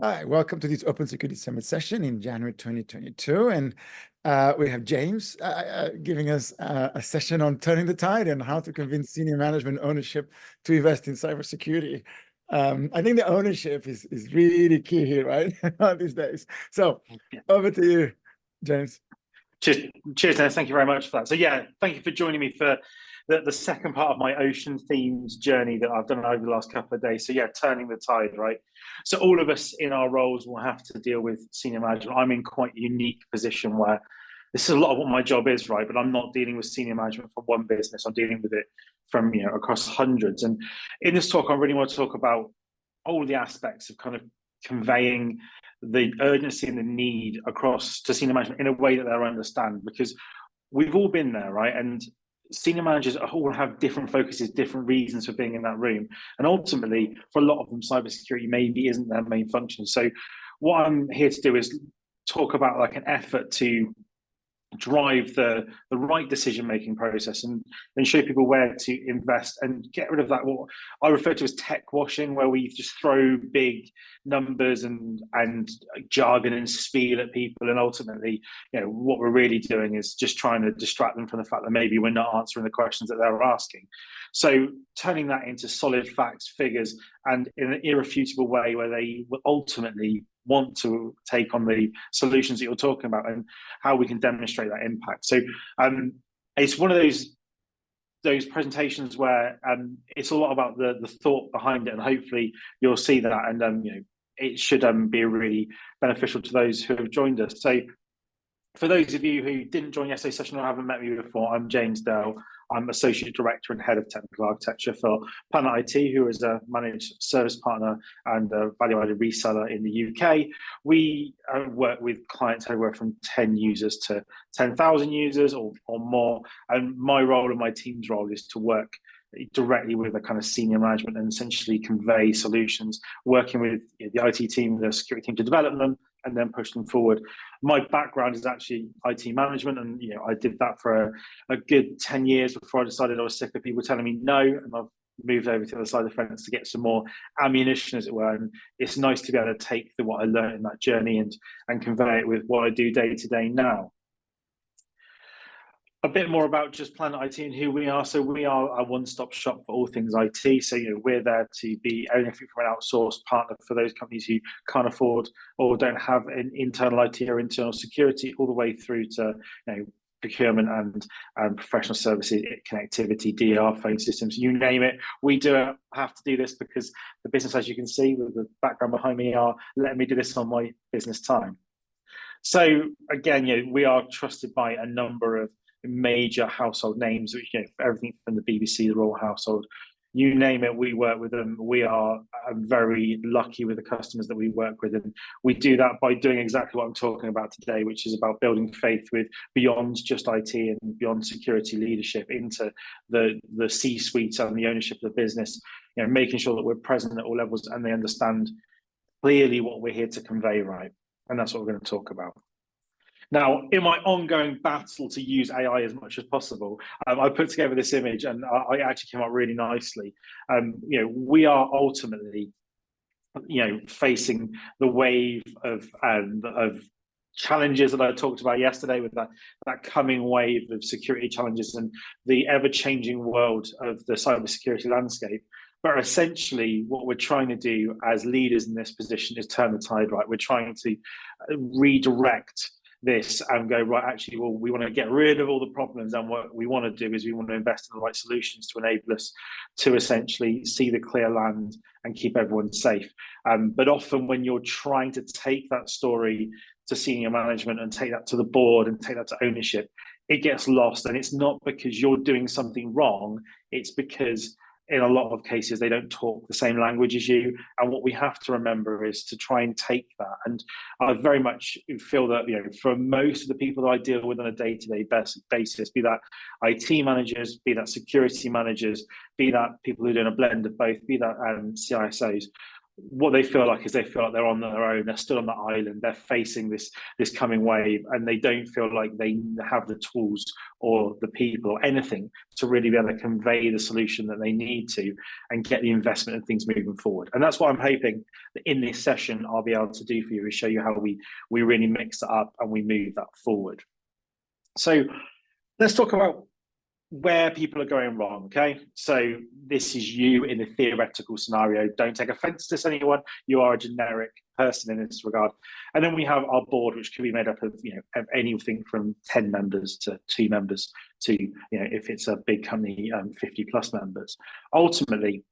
Hi, welcome to this Open Security Summit session in January 2022. And we have James giving us a session on turning the tide and how to convince senior management ownership to invest in cybersecurity. I think the ownership is really key here, right? These days. So over to you, James. Cheers, Dennis. Thank you very much for that. So yeah, thank you for joining me for the second part of my ocean themes journey that I've done over the last couple of days. So yeah, turning the tide, right? So all of us in our roles will have to deal with senior management. I'm in quite a unique position where this is a lot of what my job is, right? But I'm not dealing with senior management from one business. I'm dealing with it from, across hundreds. And in this talk, I really want to talk about all the aspects of kind of conveying the urgency and the need across to senior management in a way that they'll understand, because we've all been there, right? And senior managers all have different focuses, different reasons for being in that room. And ultimately, for a lot of them, cybersecurity maybe isn't their main function. So what I'm here to do is talk about like an effort to drive the right decision-making process and show people where to invest and get rid of that, what I refer to as tech washing, where we just throw big numbers and jargon and spiel at people, and ultimately, what we're really doing is just trying to distract them from the fact that maybe we're not answering the questions that they're asking. So turning that into solid facts, figures, and in an irrefutable way where they will ultimately want to take on the solutions that you're talking about and how we can demonstrate that impact. So it's one of those presentations where it's a lot about the thought behind it, and hopefully you'll see that, and it should be really beneficial to those who have joined us. So for those of you who didn't join yesterday's session or haven't met me before, I'm James Dell. I'm Associate Director and Head of Technical Architecture for Planet IT, who is a managed service partner and a value-added reseller in the UK. We work with clients anywhere from 10 users to 10,000 users or more. And my role and my team's role is to work directly with the kind of senior management and essentially convey solutions, working with the IT team, the security team to develop them and then push them forward. My background is actually IT management, and I did that for a good 10 years before I decided I was sick of people telling me no, and I've moved over to the other side of the fence to get some more ammunition, as it were. And it's nice to be able to take what I learned in that journey and convey it with what I do day to day now. A bit more about just Planet IT and who we are. So we are a one-stop shop for all things IT. So we're there to be anything from an outsourced partner for those companies who can't afford or don't have an internal IT or internal security, all the way through to procurement and professional services, connectivity, DR, phone systems, you name it. We do have to do this because the business, as you can see with the background behind me, are letting me do this on my business time. So again, we are trusted by a number of major household names, which everything from the BBC, the Royal Household, you name it, we work with them. We are very lucky with the customers that we work with, and we do that by doing exactly what I'm talking about today, which is about building faith with beyond just IT and beyond security leadership into the C-suite and the ownership of the business, making sure that we're present at all levels and they understand clearly what we're here to convey, right? And that's what we're going to talk about. Now, in my ongoing battle to use AI as much as possible, I put together this image, and it actually came out really nicely. We are ultimately, facing the wave of challenges that I talked about yesterday, with that coming wave of security challenges and the ever-changing world of the cybersecurity landscape. But essentially, what we're trying to do as leaders in this position is turn the tide, right? We're trying to redirect this and go, right, actually, well, we want to get rid of all the problems, and what we want to do is we want to invest in the right solutions to enable us to essentially see the clear land and keep everyone safe. But often when you're trying to take that story to senior management and take that to the board and take that to ownership, it gets lost. And it's not because you're doing something wrong, it's because in a lot of cases, they don't talk the same language as you. And what we have to remember is to try and take that. And I very much feel that, for most of the people that I deal with on a day-to-day basis, be that IT managers, be that security managers, be that people who are doing a blend of both, be that CISOs, what they feel like is they feel like they're on their own, they're still on the island, they're facing this coming wave, and they don't feel like they have the tools or the people or anything to really be able to convey the solution that they need to and get the investment and things moving forward. And that's what I'm hoping that in this session I'll be able to do for you, is show you how we really mix it up and we move that forward. So let's talk about where people are going wrong, okay? So this is you in a theoretical scenario. Don't take offense to anyone. You are a generic person in this regard. And then we have our board, which can be made up of, of anything from 10 members to 2 members to, if it's a big company, 50 plus members. Ultimately,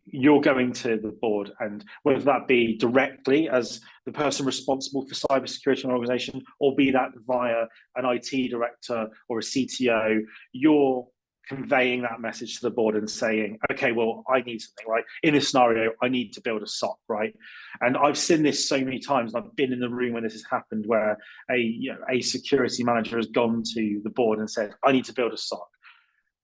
you're going to the board, and whether that be directly as the person responsible for cybersecurity in an organization, or be that via an IT director or a CTO, you're conveying that message to the board and saying, okay, well, I need something, right? In this scenario, I need to build a SOC, right? And I've seen this so many times. I've been in the room when this has happened, where a security manager has gone to the board and said, I need to build a SOC.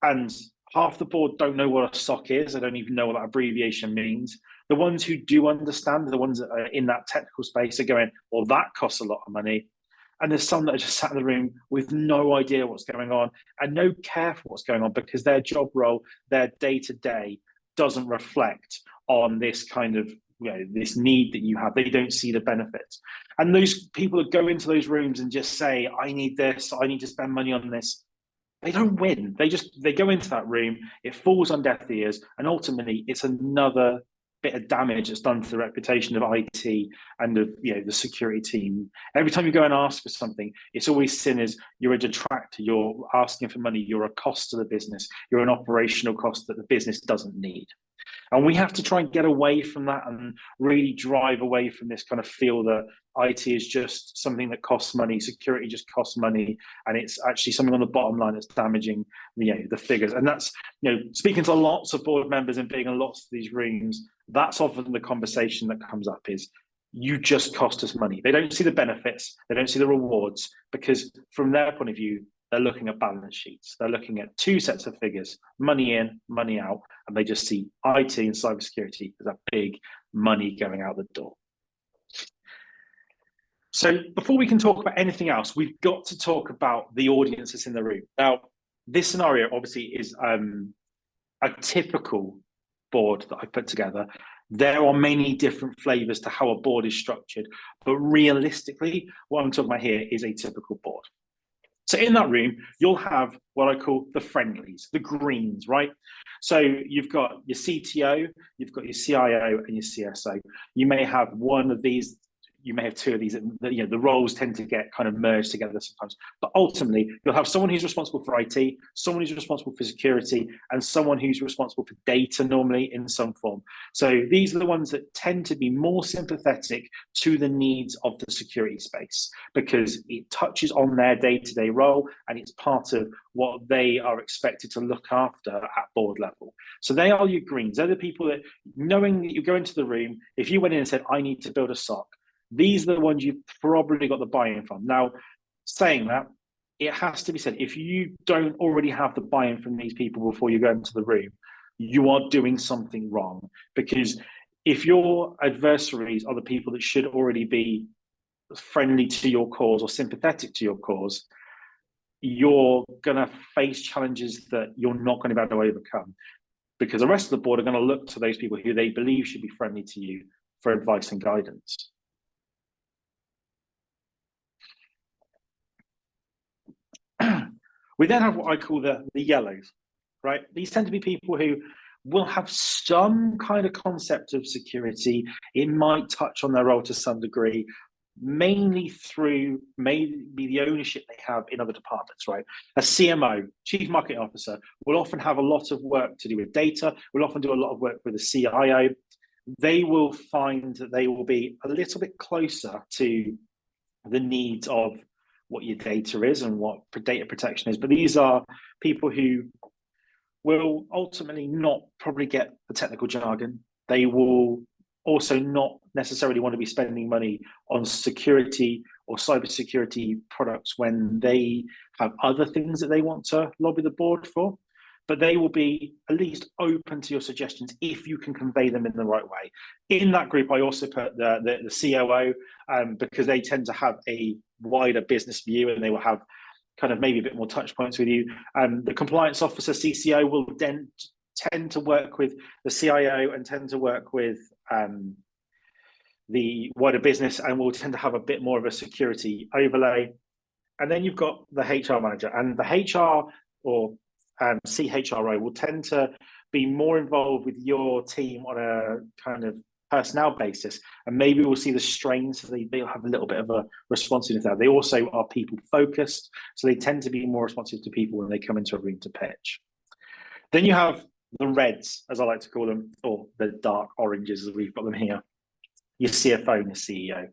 And half the board don't know what a SOC is. They don't even know what that abbreviation means. The ones who do understand, the ones that are in that technical space, are going, well, that costs a lot of money. And there's some that are just sat in the room with no idea what's going on and no care for what's going on, because their job role, their day-to-day doesn't reflect on this kind of, this need that you have. They don't see the benefits. And those people that go into those rooms and just say, I need this, I need to spend money on this, they don't win. They go into that room, it falls on deaf ears, and ultimately it's another bit of damage that's done to the reputation of IT and of the security team. Every time you go and ask for something, it's always seen as you're a detractor, you're asking for money, you're a cost to the business, you're an operational cost that the business doesn't need. And we have to try and get away from that and really drive away from this kind of feel that IT is just something that costs money, security just costs money, and it's actually something on the bottom line that's damaging the figures. And that's, speaking to lots of board members and being in lots of these rooms, that's often the conversation that comes up is, you just cost us money. They don't see the benefits, they don't see the rewards, because from their point of view, they're looking at balance sheets. They're looking at 2 sets of figures, money in, money out, and they just see IT and cybersecurity as a big money going out the door. So before we can talk about anything else, we've got to talk about the audience that's in the room. Now, this scenario obviously is a typical board that I put together. There are many different flavors to how a board is structured, but realistically, what I'm talking about here is a typical board. So in that room, you'll have what I call the friendlies, the greens, right? So you've got your CTO, you've got your CIO and your CSO. You may have one of these, you may have 2 of these. The roles tend to get kind of merged together sometimes. But ultimately, you'll have someone who's responsible for IT, someone who's responsible for security, and someone who's responsible for data, normally in some form. So these are the ones that tend to be more sympathetic to the needs of the security space, because it touches on their day-to-day role and it's part of what they are expected to look after at board level. So they are your greens. They're the people that, knowing that you go into the room, if you went in and said, I need to build a SOC, these are the ones you've probably got the buy-in from. Now, saying that, it has to be said, if you don't already have the buy-in from these people before you go into the room, you are doing something wrong. Because if your adversaries are the people that should already be friendly to your cause or sympathetic to your cause, you're going to face challenges that you're not going to be able to overcome, because the rest of the board are going to look to those people who they believe should be friendly to you for advice and guidance. We then have what I call the yellows, right? These tend to be people who will have some kind of concept of security. It might touch on their role to some degree, mainly through maybe the ownership they have in other departments, right? A CMO, Chief Marketing Officer, will often have a lot of work to do with data, will often do a lot of work with the CIO. They will find that they will be a little bit closer to the needs of what your data is and what data protection is. But these are people who will ultimately not probably get the technical jargon. They will also not necessarily want to be spending money on security or cybersecurity products when they have other things that they want to lobby the board for. but they will be at least open to your suggestions if you can convey them in the right way. In that group, I also put the COO, because they tend to have a wider business view and they will have kind of maybe a bit more touch points with you. The compliance officer, CCO, will then tend to work with the CIO and tend to work with the wider business, and will tend to have a bit more of a security overlay. And then you've got the HR manager, and the HR or CHRO will tend to be more involved with your team on a kind of personnel basis, and maybe we'll see the strains, so they'll have a little bit of a responsiveness there. They also are people focused, so they tend to be more responsive to people when they come into a room to pitch. Then you have the reds, as I like to call them, or the dark oranges as we've got them here, your CFO and your CEO.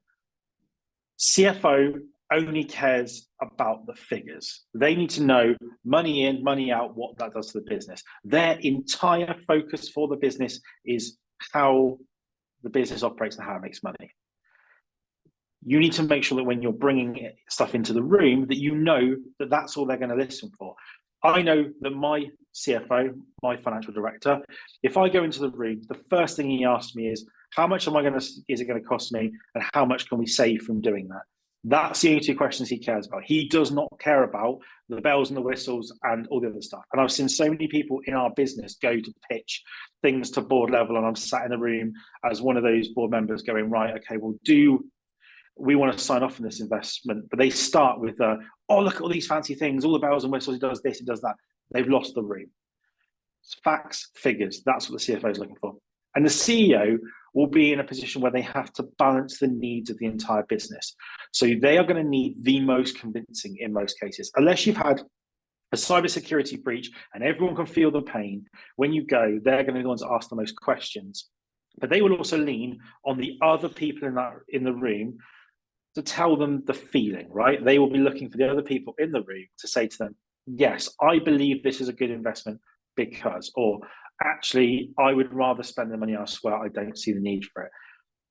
CFO only cares about the figures. They need to know money in, money out, what that does to the business. Their entire focus for the business is how the business operates and how it makes money. You need to make sure that when you're bringing stuff into the room, that you know that that's all they're going to listen for. I know that my CFO, my financial director, if I go into the room, the first thing he asks me is, how much is it going to cost me, and how much can we save from doing that? That's the only two questions he cares about. He does not care about the bells and the whistles and all the other stuff. And I've seen so many people in our business go to pitch things to board level, and I'm sat in the room as one of those board members going, right, okay, well, we want to sign off on this investment? But they start with, oh, look at all these fancy things, all the bells and whistles, he does this, he does that. They've lost the room. It's facts, figures, that's what the CFO is looking for. And the CEO will be in a position where they have to balance the needs of the entire business. So they are going to need the most convincing in most cases. Unless you've had a cybersecurity breach and everyone can feel the pain, when you go, they're going to be the ones that ask the most questions. But they will also lean on the other people in the room to tell them the feeling, right? They will be looking for the other people in the room to say to them, yes, I believe this is a good investment because, or actually, I would rather spend the money elsewhere. I don't see the need for it.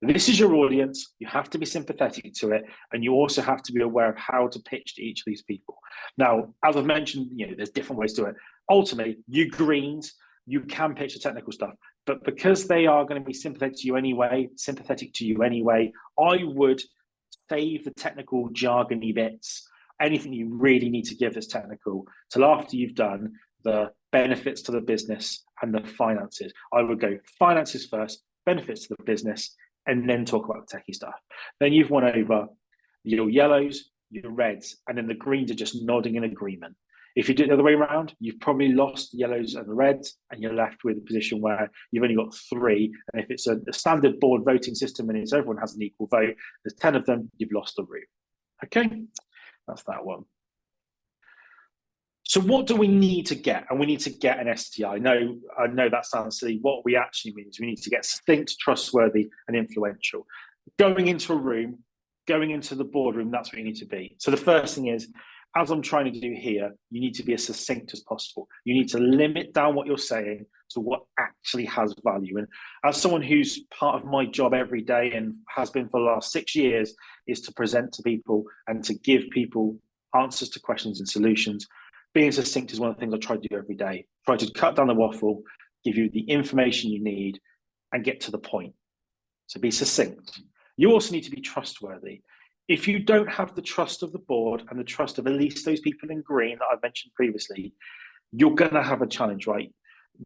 This is your audience. You have to be sympathetic to it, and you also have to be aware of how to pitch to each of these people. Now, as I've mentioned, there's different ways to do it. Ultimately, you greens, you can pitch the technical stuff, but because they are going to be sympathetic to you anyway, I would save the technical jargony bits, anything you really need to give that's technical, till after you've done the benefits to the business and the finances. I would go finances first, benefits to the business, and then talk about the techie stuff. Then you've won over your yellows, your reds, and then the greens are just nodding in agreement. If you do it the other way around, you've probably lost the yellows and the reds, and you're left with a position where you've only got 3. And if it's a standard board voting system and it's everyone has an equal vote, there's 10 of them, you've lost the room. Okay, that's that one. So what do we need to get? And we need to get an STI. I know that sounds silly. What we actually mean is we need to get succinct, trustworthy, and influential. Going into a room, going into the boardroom, that's what you need to be. So the first thing is, as I'm trying to do here, you need to be as succinct as possible. You need to limit down what you're saying to what actually has value. And as someone who's part of my job every day and has been for the last 6 years, is to present to people and to give people answers to questions and solutions. Being succinct is one of the things I try to do every day. Try to cut down the waffle, give you the information you need, and get to the point. So be succinct. You also need to be trustworthy. If you don't have the trust of the board and the trust of at least those people in green that I've mentioned previously, you're going to have a challenge, right?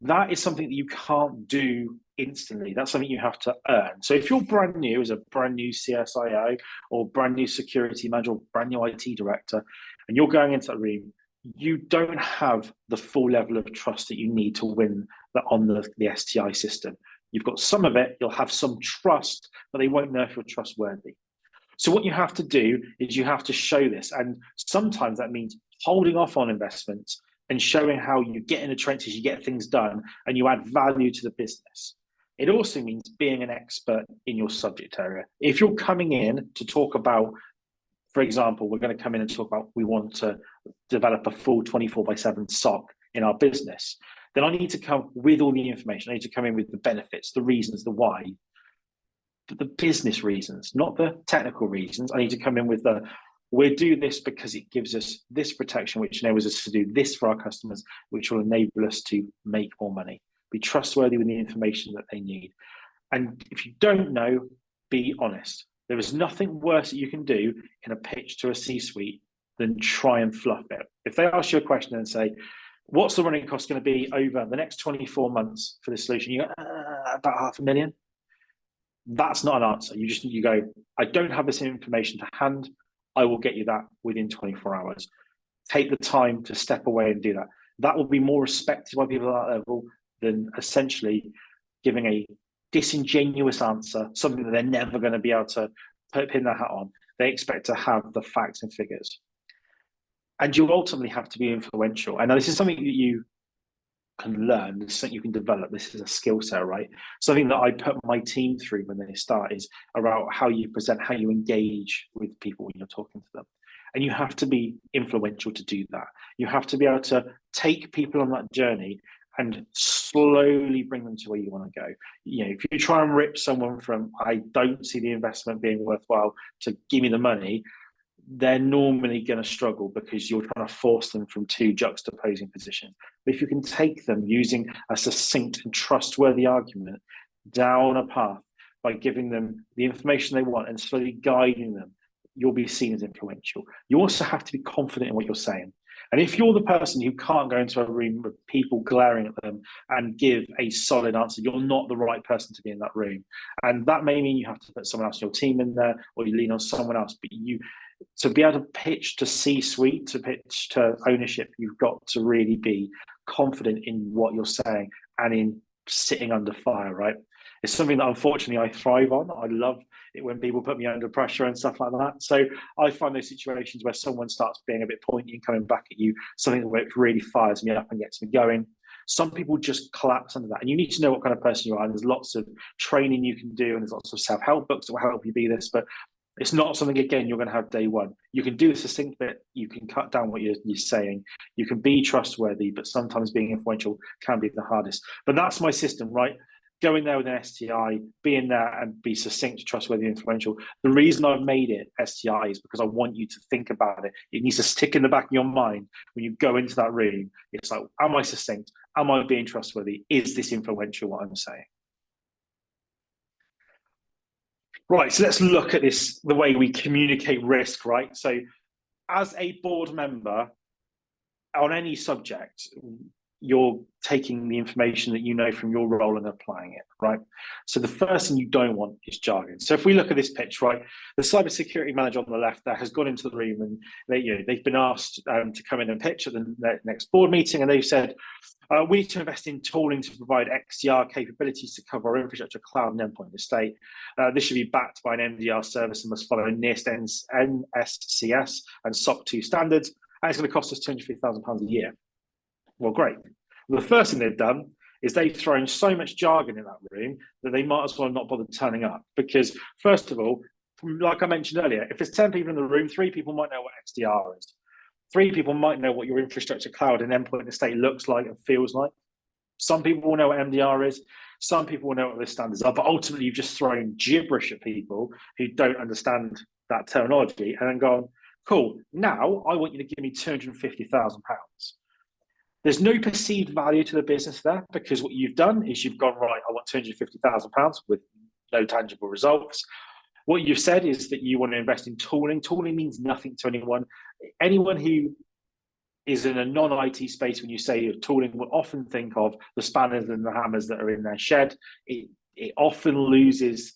That is something that you can't do instantly. That's something you have to earn. So if you're brand new as a brand new CSIO or brand new security manager or brand new IT director, and you're going into that room, you don't have the full level of trust that you need to win on the STI system. You've got some of it, you'll have some trust, but they won't know if you're trustworthy. So what you have to do is you have to show this. And sometimes that means holding off on investments and showing how you get in the trenches, you get things done, and you add value to the business. It also means being an expert in your subject area. If you're coming in to talk about, for example, we're going to come in and talk about we want to develop a full 24/7 SOC in our business, then I need to come with all the information. I need to come in with the benefits, the reasons, the why, the business reasons, not the technical reasons. I need to come in with the We do this because it gives us this protection, which enables us to do this for our customers, which will enable us to make more money, be trustworthy with the information that they need. And if you don't know, be honest. There is nothing worse that you can do in a pitch to a C-suite than try and fluff it. If they ask you a question and say, what's the running cost going to be over the next 24 months for this solution? You go, about $500,000. That's not an answer. You go, I don't have this information to hand. I will get you that within 24 hours. Take the time to step away and do that. That will be more respected by people at that level than essentially giving a disingenuous answer, something that they're never going to be able to pin their hat on. They expect to have the facts and figures. And you ultimately have to be influential. And now this is something that you can learn, this is something you can develop. This is a skill set, right? Something that I put my team through when they start is about how you present, how you engage with people when you're talking to them. And you have to be influential to do that. You have to be able to take people on that journey and slowly bring them to where you want to go. You know, if you try and rip someone from, I don't see the investment being worthwhile, to give me the money, they're normally going to struggle because you're trying to force them from two juxtaposing positions. But if you can take them using a succinct and trustworthy argument down a path by giving them the information they want and slowly guiding them, you'll be seen as influential. You also have to be confident in what you're saying. And if you're the person who can't go into a room with people glaring at them and give a solid answer, you're not the right person to be in that room. And that may mean you have to put someone else in your team in there, or you lean on someone else. But to be able to pitch to C-suite, to pitch to ownership, you've got to really be confident in what you're saying and in sitting under fire, right? It's something that unfortunately I thrive on. I love it when people put me under pressure and stuff like that. So I find those situations where someone starts being a bit pointy and coming back at you, something that really fires me up and gets me going. Some people just collapse under that. And you need to know what kind of person you are. And there's lots of training you can do, and there's lots of self-help books that will help you be this. But it's not something, again, you're going to have day one. You can do a succinct bit. You can cut down what you're saying. You can be trustworthy, but sometimes being influential can be the hardest. But that's my system, right? Go in there with an STI, be in there and be succinct, trustworthy, influential. The reason I've made it STI is because I want you to think about it. It needs to stick in the back of your mind when you go into that room. It's like, am I succinct? Am I being trustworthy? Is this influential, what I'm saying? Right, so let's look at this, the way we communicate risk, right? So as a board member on any subject, you're taking the information that you know from your role and applying it, right? So the first thing you don't want is jargon. So if we look at this pitch, right, the cybersecurity manager on the left there has gone into the room and they've been asked to come in and pitch at the next board meeting, and they've said, we need to invest in tooling to provide XDR capabilities to cover our infrastructure, cloud, and endpoint estate. This should be backed by an MDR service and must follow NIST, NSCS, and SOC 2 standards, and it's going to cost us £250,000 a year. Well, great. Well, the first thing they've done is they've thrown so much jargon in that room that they might as well not bother turning up. Because, first of all, like I mentioned earlier, if there's 10 people in the room, 3 people might know what XDR is. 3 people might know what your infrastructure, cloud, and endpoint estate looks like and feels like. Some people will know what MDR is. Some people will know what the standards are. But ultimately, you've just thrown gibberish at people who don't understand that terminology and then gone, cool, now I want you to give me £250,000. There's no perceived value to the business there, because what you've done is you've gone, right, I want £250,000 with no tangible results. What you've said is that you want to invest in tooling. Tooling means nothing to anyone. Anyone who is in a non-IT space, when you say tooling, will often think of the spanners and the hammers that are in their shed. It often loses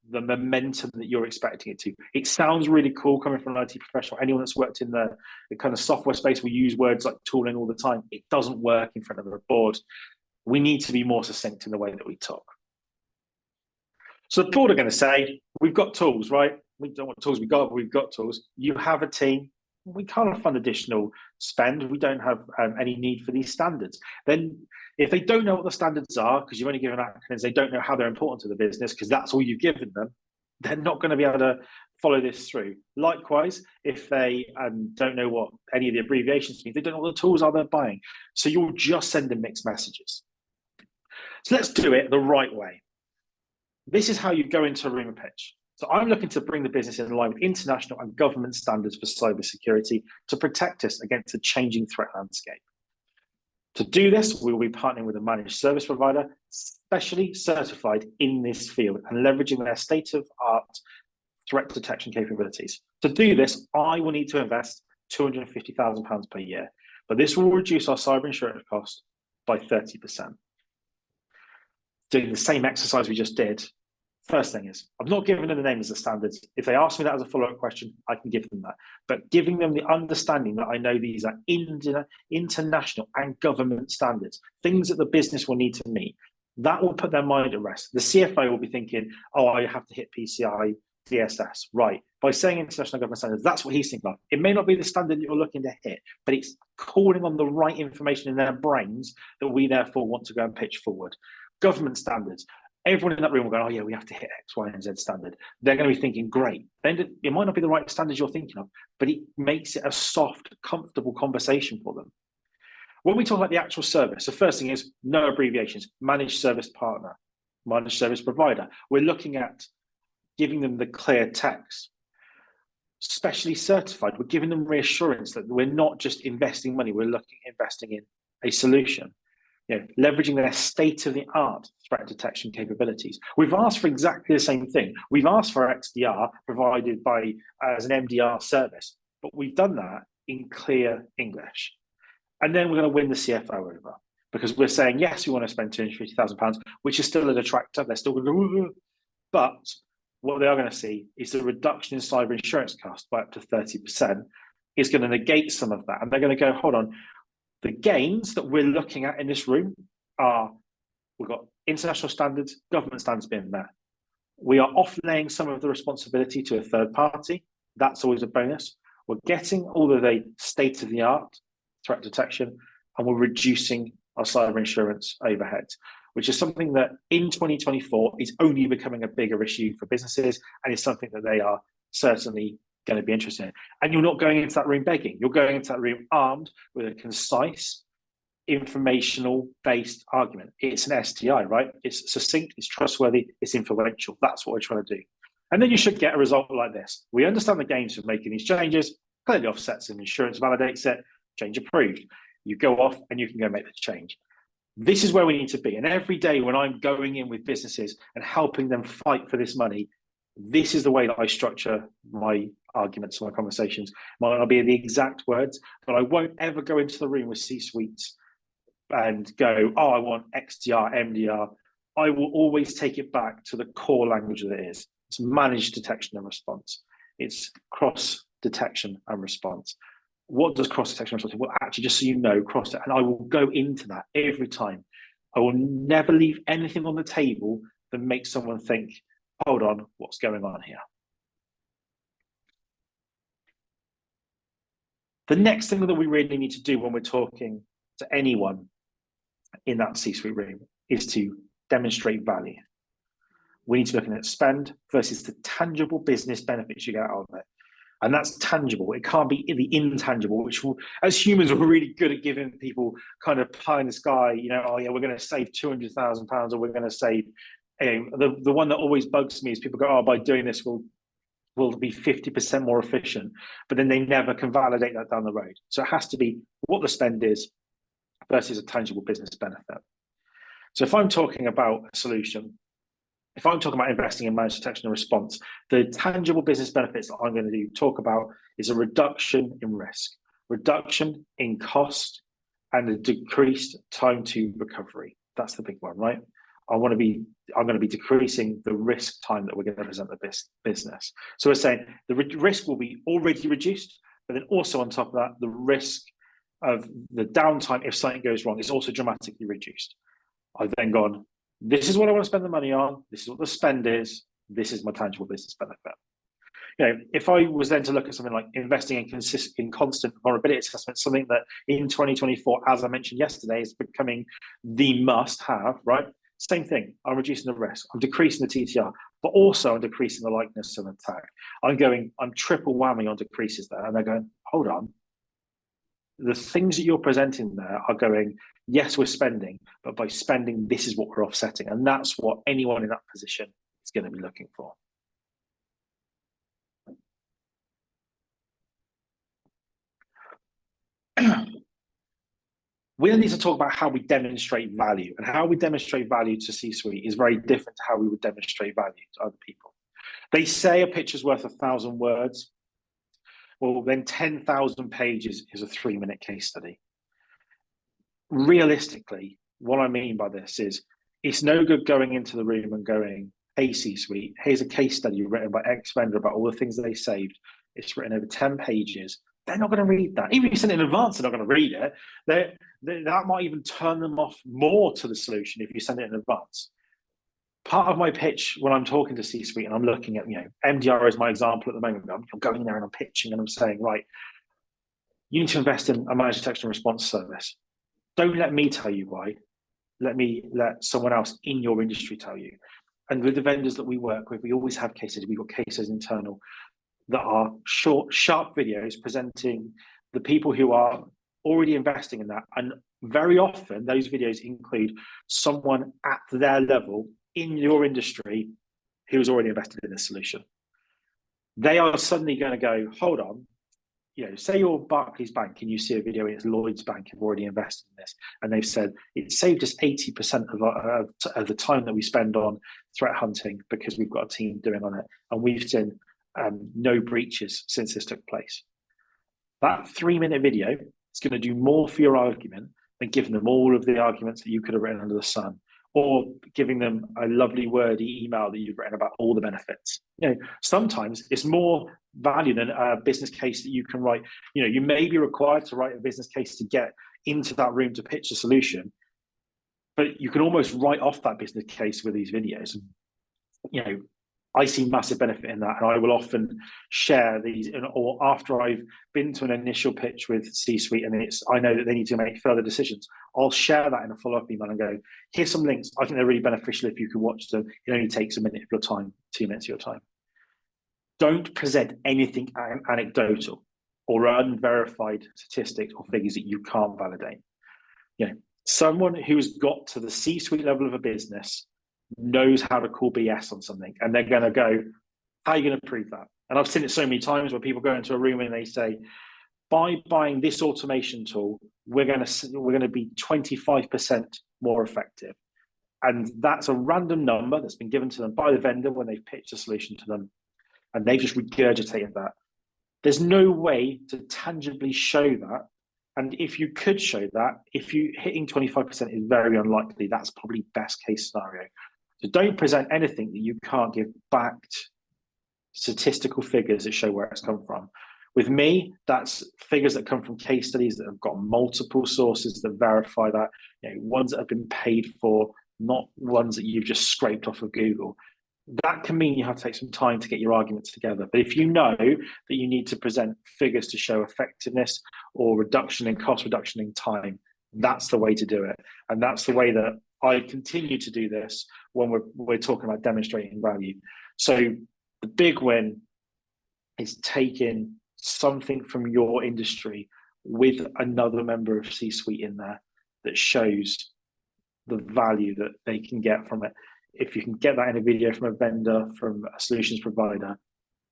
the momentum that you're expecting it to. It sounds really cool coming from an IT professional. Anyone that's worked in the kind of software space will use words like tooling all the time. It doesn't work in front of a board. We need to be more succinct in the way that we talk. So the board are going to say, we've got tools, right? We don't want tools, we've got tools. You have a team. We can't fund additional spend. We don't have any need for these standards. Then if they don't know what the standards are, because you've only given acronyms, they don't know how they're important to the business, because that's all you've given them, they're not going to be able to follow this through. Likewise, if they don't know what any of the abbreviations mean, they don't know what the tools are they're buying. So you'll just send them mixed messages. So let's do it the right way. This is how you go into a room of pitch. So I'm looking to bring the business in line with international and government standards for cybersecurity to protect us against a changing threat landscape. To do this, we will be partnering with a managed service provider specially certified in this field and leveraging their state-of-art threat detection capabilities. To do this, I will need to invest £250,000 per year, but this will reduce our cyber insurance cost by 30%. Doing the same exercise we just did, first thing is, I'm not giving them the names of the standards. If they ask me that as a follow-up question, I can give them that. But giving them the understanding that I know these are international and government standards, things that the business will need to meet, that will put their mind at rest. The CFO will be thinking, oh, I have to hit PCI DSS, right? By saying international government standards, that's what he's thinking of. It may not be the standard that you're looking to hit, but it's calling on the right information in their brains that we therefore want to go and pitch forward. Government standards. Everyone in that room will go, oh yeah, we have to hit X, Y, and Z standard. They're going to be thinking, great. Then it might not be the right standards you're thinking of, but it makes it a soft, comfortable conversation for them. When we talk about the actual service, the first thing is no abbreviations, managed service partner, managed service provider. We're looking at giving them the clear text. Specially certified, we're giving them reassurance that we're not just investing money, we're investing in a solution. Leveraging their state-of-the-art threat detection capabilities. We've asked for exactly the same thing. We've asked for XDR provided by as an MDR service, but we've done that in clear English. And then we're going to win the CFO over because we're saying, yes, we want to spend £250,000, which is still a detractor. They're still going to go, but what they are going to see is the reduction in cyber insurance cost by up to 30% is going to negate some of that. And they're going to go, hold on, the gains that we're looking at in this room are, we've got international standards, government standards being met. We are offloading some of the responsibility to a third party. That's always a bonus. We're getting all of the state-of-the-art threat detection, and we're reducing our cyber insurance overheads, which is something that in 2024 is only becoming a bigger issue for businesses, and it's something that they are certainly going to be interested in. And you're not going into that room begging. You're going into that room armed with a concise, informational-based argument. It's an STI, right? It's succinct, it's trustworthy, it's influential. That's what we're trying to do. And then you should get a result like this. We understand the gains of making these changes, clearly offsets some insurance, validates it, change approved. You go off and you can go make the change. This is where we need to be. And every day when I'm going in with businesses and helping them fight for this money, this is the way that I structure my arguments, my conversations. Might not be the exact words, but I won't ever go into the room with C-suites and go, oh, I want XDR, MDR. I will always take it back to the core language that it is. It's managed detection and response. It's cross detection and response. What does cross detection and response? Well, actually, just so you know, cross it, and I will go into that every time. I will never leave anything on the table that makes someone think, hold on, what's going on here? The next thing that we really need to do when we're talking to anyone in that C-suite room is to demonstrate value. We need to look at spend versus the tangible business benefits you get out of it. And that's tangible. It can't be the intangible, which will, as humans, we're really good at giving people kind of pie in the sky, oh yeah, we're going to save £200,000 or we're going to save, the one that always bugs me is people go, oh, by doing this, we'll be 50% more efficient, but then they never can validate that down the road. So it has to be what the spend is versus a tangible business benefit. So if I'm talking about a solution, if I'm talking about investing in managed detection and response, the tangible business benefits that I'm going to talk about is a reduction in risk, reduction in cost, and a decreased time to recovery. That's the big one, right? I'm going to be decreasing the risk time that we're going to present the business. So we're saying the risk will be already reduced, but then also on top of that, the risk of the downtime if something goes wrong is also dramatically reduced. I've then gone, this is what I want to spend the money on. This is what the spend is. This is my tangible business benefit. If I was then to look at something like investing in constant vulnerability assessment, something that in 2024, as I mentioned yesterday, is becoming the must-have, right? Same thing. I'm reducing the risk. I'm decreasing the TTR, but also I'm decreasing the likeness of attack. I'm triple whammy on decreases there. And they're going, hold on. The things that you're presenting there are going, yes, we're spending, but by spending, this is what we're offsetting. And that's what anyone in that position is going to be looking for. we need to talk about how we demonstrate value, and how we demonstrate value to C-suite is very different to how we would demonstrate value to other people. They say a picture's worth 1,000 words. Well, then 10,000 pages is a 3-minute case study. Realistically, what I mean by this is it's no good going into the room and going, hey, C-suite, here's a case study written by X vendor about all the things they saved. It's written over 10 pages. They're not going to read that. Even if you send it in advance, they're not going to read it. That might even turn them off more to the solution if you send it in advance. Part of my pitch when I'm talking to C-suite and I'm looking at, MDR is my example at the moment. I'm going there and I'm pitching and I'm saying, right, you need to invest in a managed detection and response service. Don't let me tell you why. Let someone else in your industry tell you. And with the vendors that we work with, we always have cases. We've got cases internal that are short, sharp videos presenting the people who are already investing in that. And very often those videos include someone at their level in your industry who's already invested in this solution. They are suddenly going to go, hold on, say you're Barclays Bank and you see a video and it's Lloyds Bank have already invested in this, and they've said it saved us 80% of the time that we spend on threat hunting because we've got a team doing on it, and we've seen no breaches since this took place. That 3-minute video is going to do more for your argument than giving them all of the arguments that you could have written under the sun, or giving them a lovely wordy email that you've written about all the benefits. Sometimes it's more value than a business case that you can write. You may be required to write a business case to get into that room to pitch a solution, but you can almost write off that business case with these videos. I see massive benefit in that, and I will often share these, or after I've been to an initial pitch with C-suite and I know that they need to make further decisions, I'll share that in a follow-up email and go, here's some links. I think they're really beneficial if you can watch them. It only takes a minute of your time, 2 minutes of your time. Don't present anything anecdotal or unverified statistics or figures that you can't validate. Someone who's got to the C-suite level of a business knows how to call BS on something, and they're going to go, how are you going to prove that? And I've seen it so many times where people go into a room and they say, by buying this automation tool, we're going to be 25% more effective. And that's a random number that's been given to them by the vendor when they've pitched a solution to them, and they've just regurgitated that. There's no way to tangibly show that. And if you could show that, if you hitting 25% is very unlikely, that's probably best case scenario. So don't present anything that you can't give backed statistical figures that show where it's come from. With me, that's figures that come from case studies that have got multiple sources that verify that, ones that have been paid for, not ones that you've just scraped off of Google. That can mean you have to take some time to get your arguments together. But if you know that you need to present figures to show effectiveness or reduction in cost, reduction in time, that's the way to do it. And that's the way that I continue to do this when we're talking about demonstrating value. So the big win is taking something from your industry with another member of C-suite in there that shows the value that they can get from it. If you can get that in a video from a vendor, from a solutions provider,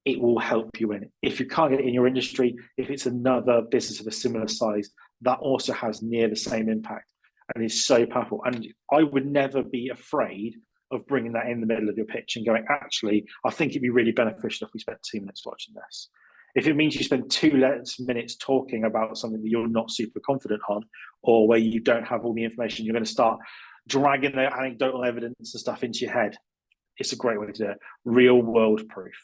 it will help you win. If you can't get it in your industry, if it's another business of a similar size, that also has near the same impact and is so powerful. And I would never be afraid of bringing that in the middle of your pitch and going, actually, I think it'd be really beneficial if we spent 2 minutes watching this. If it means you spend 2 minutes talking about something that you're not super confident on, or where you don't have all the information, you're going to start dragging the anecdotal evidence and stuff into your head, it's a great way to do it. Real world proof.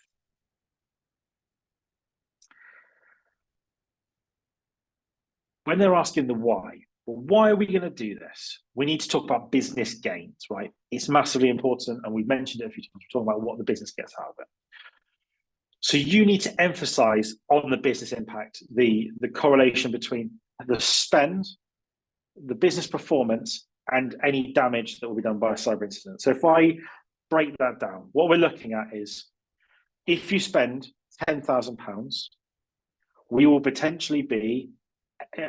When they're asking the why, well, why are we going to do this? We need to talk about business gains, right? It's massively important, and we've mentioned it a few times. We're talking about what the business gets out of it. So you need to emphasize on the business impact, the correlation between the spend, the business performance, and any damage that will be done by a cyber incident. So if I break that down, what we're looking at is, if you spend £10,000, we will potentially be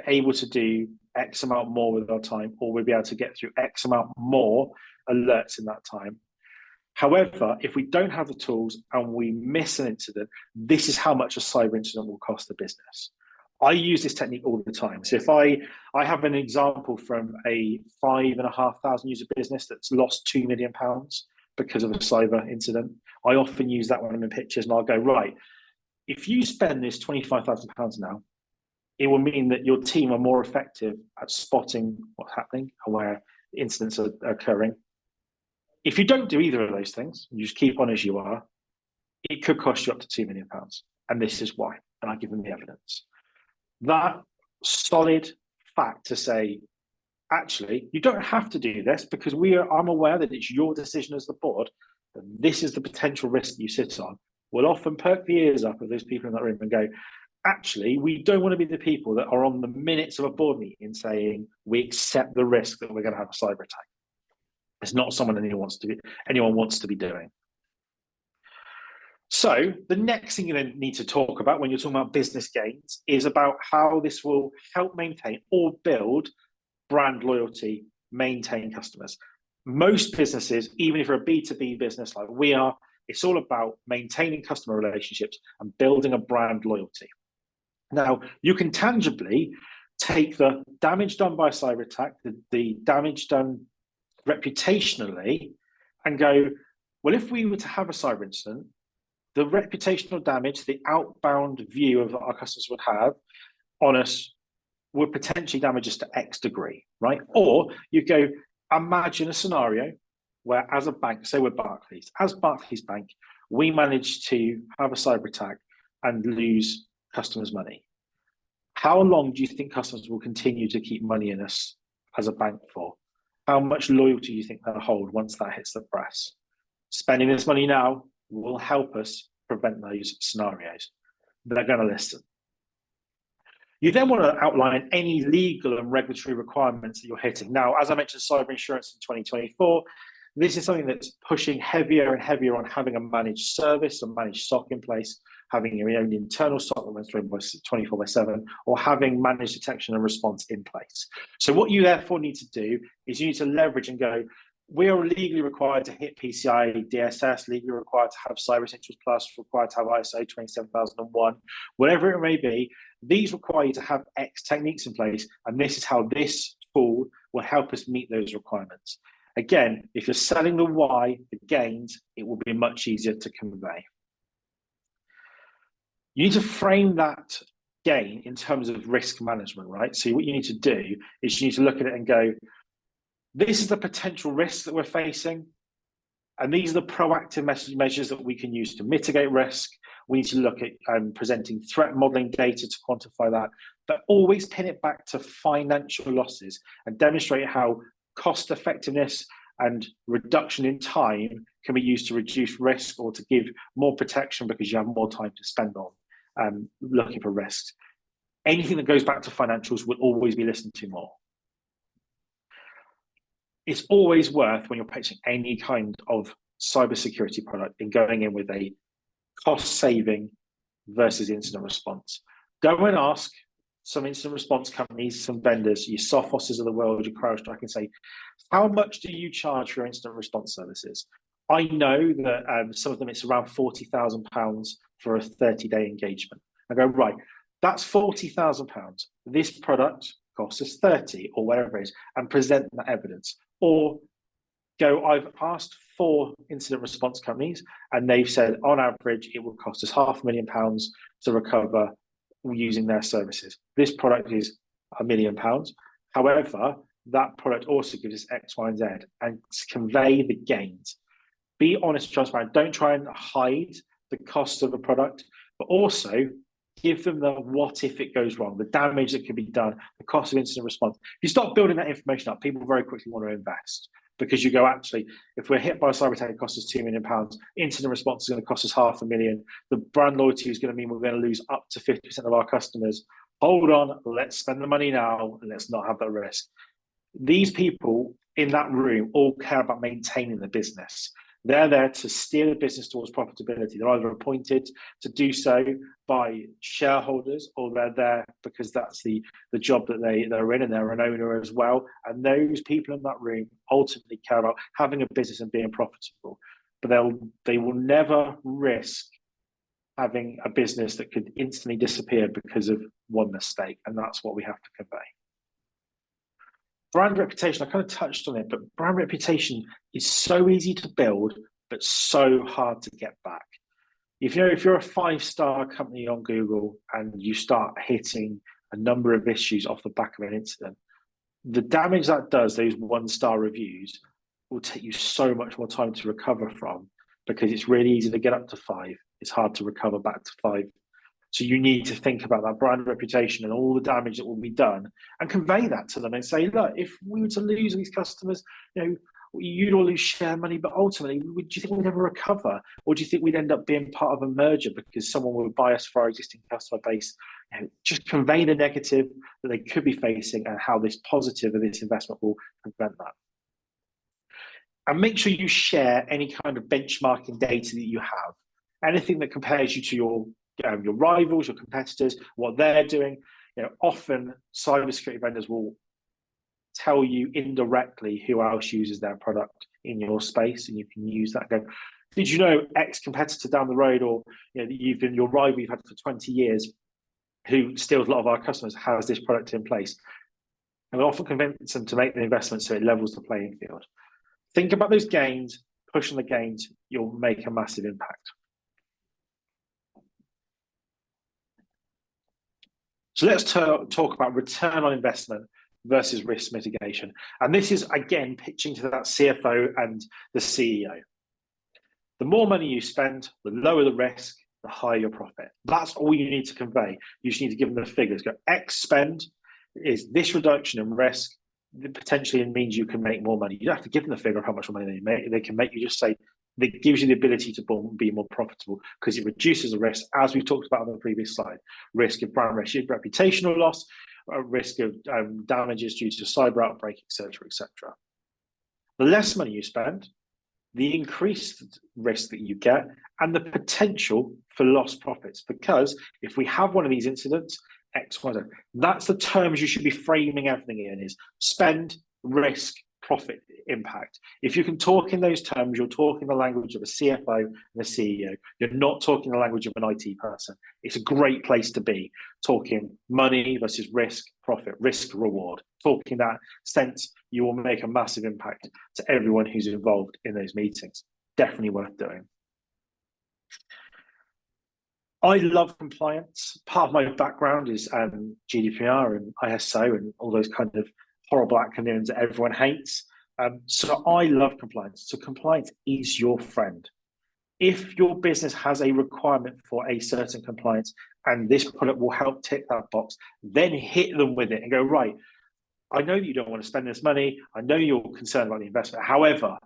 able to do X amount more with our time, or we'll be able to get through X amount more alerts in that time. However, if we don't have the tools and we miss an incident, this is how much a cyber incident will cost the business. I use this technique all the time. So if I have an example from a 5,500 user business that's lost £2 million because of a cyber incident, I often use that when I'm in pitches, and I'll go, right, if you spend this £25,000 now, it will mean that your team are more effective at spotting what's happening and where incidents are occurring. If you don't do either of those things, you just keep on as you are, it could cost you up to £2 million. And this is why. And I give them the evidence. That solid fact to say, actually, you don't have to do this because I'm aware that it's your decision as the board, that this is the potential risk that you sit on, will often perk the ears up of those people in that room and go, actually, we don't want to be the people that are on the minutes of a board meeting saying we accept the risk that we're going to have a cyber attack. It's not someone anyone wants to be doing. So the next thing you then need to talk about when you're talking about business gains is about how this will help maintain or build brand loyalty, maintain customers. Most businesses, even if you're a B2B business like we are, it's all about maintaining customer relationships and building a brand loyalty. Now, you can tangibly take the damage done by a cyber attack, the damage done reputationally, and go, well, if we were to have a cyber incident, the reputational damage, the outbound view of our customers would have on us would potentially damage us to X degree, right? Or you go, imagine a scenario where as a bank, say we're Barclays, as Barclays Bank, we manage to have a cyber attack and lose customers' money. How long do you think customers will continue to keep money in us as a bank for? How much loyalty do you think they'll hold once that hits the press? Spending this money now will help us prevent those scenarios. They're going to listen. You then want to outline any legal and regulatory requirements that you're hitting. Now, as I mentioned, cyber insurance in 2024, this is something that's pushing heavier and heavier on having a managed service, a managed SOC in place, having your own internal SOC that runs 24/7, or having managed detection and response in place. So what you therefore need to do is you need to leverage and go, we are legally required to hit PCI DSS, legally required to have Cyber Essentials Plus, required to have ISO 27001, whatever it may be. These require you to have X techniques in place, and this is how this tool will help us meet those requirements. Again, if you're selling the why, the gains, it will be much easier to convey. You need to frame that gain in terms of risk management, right? So what you need to do is you need to look at it and go, this is the potential risk that we're facing, and these are the proactive measures that we can use to mitigate risk. We need to look at presenting threat modeling data to quantify that, but always pin it back to financial losses and demonstrate how cost effectiveness and reduction in time can be used to reduce risk or to give more protection because you have more time to spend on looking for risks. Anything that goes back to financials will always be listened to more. It's always worth, when you're pitching any kind of cybersecurity product, in going in with a cost saving versus incident response. Go and ask some incident response companies, some vendors, your Sophoses of the world, your CrowdStrike, and say, how much do you charge for your incident response services? I know that some of them, it's around £40,000 for a 30-day engagement. I go, right, that's £40,000. This product costs us 30 or whatever it is, and present that evidence. Or go, I've asked 4 incident response companies, and they've said on average it will cost us £500,000 to recover using their services. This product is £1 million. However, that product also gives us X, Y, and Z, and convey the gains. Be honest, transparent. Don't try and hide the cost of the product, but also give them the what if it goes wrong, the damage that can be done, the cost of incident response. If you start building that information up, people very quickly want to invest, because you go, actually, if we're hit by a cyber attack, it costs us £2 million. Incident response is going to cost us £500,000. The brand loyalty is going to mean we're going to lose up to 50% of our customers. Hold on, let's spend the money now, and let's not have that risk. These people in that room all care about maintaining the business. They're there to steer the business towards profitability. They're either appointed to do so by shareholders, or they're there because that's the job that they're in, and they're an owner as well. And those people in that room ultimately care about having a business and being profitable. But they will never risk having a business that could instantly disappear because of one mistake, and that's what we have to convey. Brand reputation, I kind of touched on it, but brand reputation is so easy to build, but so hard to get back. If you're a 5-star company on Google and you start hitting a number of issues off the back of an incident, the damage that does, those 1-star reviews, will take you so much more time to recover from, because it's really easy to get up to 5. It's hard to recover back to 5. So you need to think about that brand reputation and all the damage that will be done, and convey that to them and say, look, if we were to lose these customers, you'd all lose share money, but ultimately, do you think we'd ever recover? Or do you think we'd end up being part of a merger because someone would buy us for our existing customer base? Just convey the negative that they could be facing and how this positive of this investment will prevent that. And make sure you share any kind of benchmarking data that you have. Anything that compares you to your rivals, your competitors, what they're doing. Often cybersecurity vendors will tell you indirectly who else uses their product in your space, and you can use that. Go, did you know X competitor down the road, or your rival you've had for 20 years, who steals a lot of our customers, has this product in place? And we often convince them to make the investment so it levels the playing field. Think about those gains, push on the gains, you'll make a massive impact. So let's talk about return on investment versus risk mitigation. And this is, again, pitching to that CFO and the CEO. The more money you spend, the lower the risk, the higher your profit. That's all you need to convey. You just need to give them the figures. Go, X spend is this reduction in risk. That potentially means you can make more money. You don't have to give them the figure of how much money they can make. You just say, that gives you the ability to be more profitable, because it reduces the risk, as we talked about on the previous slide. Risk of brand reputational loss, risk of damages due to cyber outbreak, etc., etc. The less money you spend, the increased risk that you get, and the potential for lost profits. Because if we have one of these incidents, X, Y, Z, that's the terms you should be framing everything in: is spend, risk, profit, impact. If you can talk in those terms, you're talking the language of a CFO and a CEO. You're not talking the language of an IT person. It's a great place to be, talking money versus risk, profit, risk, reward. Talking that sense, you will make a massive impact to everyone who's involved in those meetings. Definitely worth doing. I love compliance. Part of my background is GDPR and ISO and all those kind of horrible acronyms that everyone hates. So I love compliance. So compliance is your friend. If your business has a requirement for a certain compliance and this product will help tick that box, then hit them with it and go, right, I know you don't want to spend this money. I know you're concerned about the investment. However,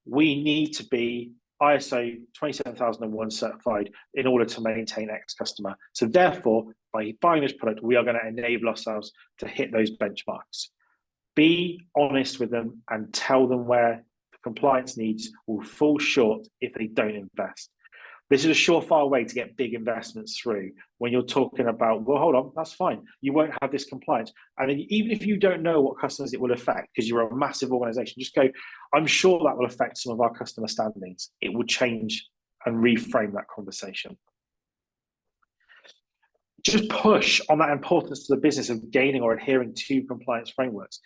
we need to be ISO 27001 certified in order to maintain X customer. So therefore, by buying this product, we are going to enable ourselves to hit those benchmarks. Be honest with them and tell them where the compliance needs will fall short if they don't invest. This is a surefire way to get big investments through when you're talking about, well, hold on, that's fine. You won't have this compliance. And then even if you don't know what customers it will affect, because you're a massive organization, just go, I'm sure that will affect some of our customer standings. It will change and reframe that conversation. Just push on that importance to the business of gaining or adhering to compliance frameworks.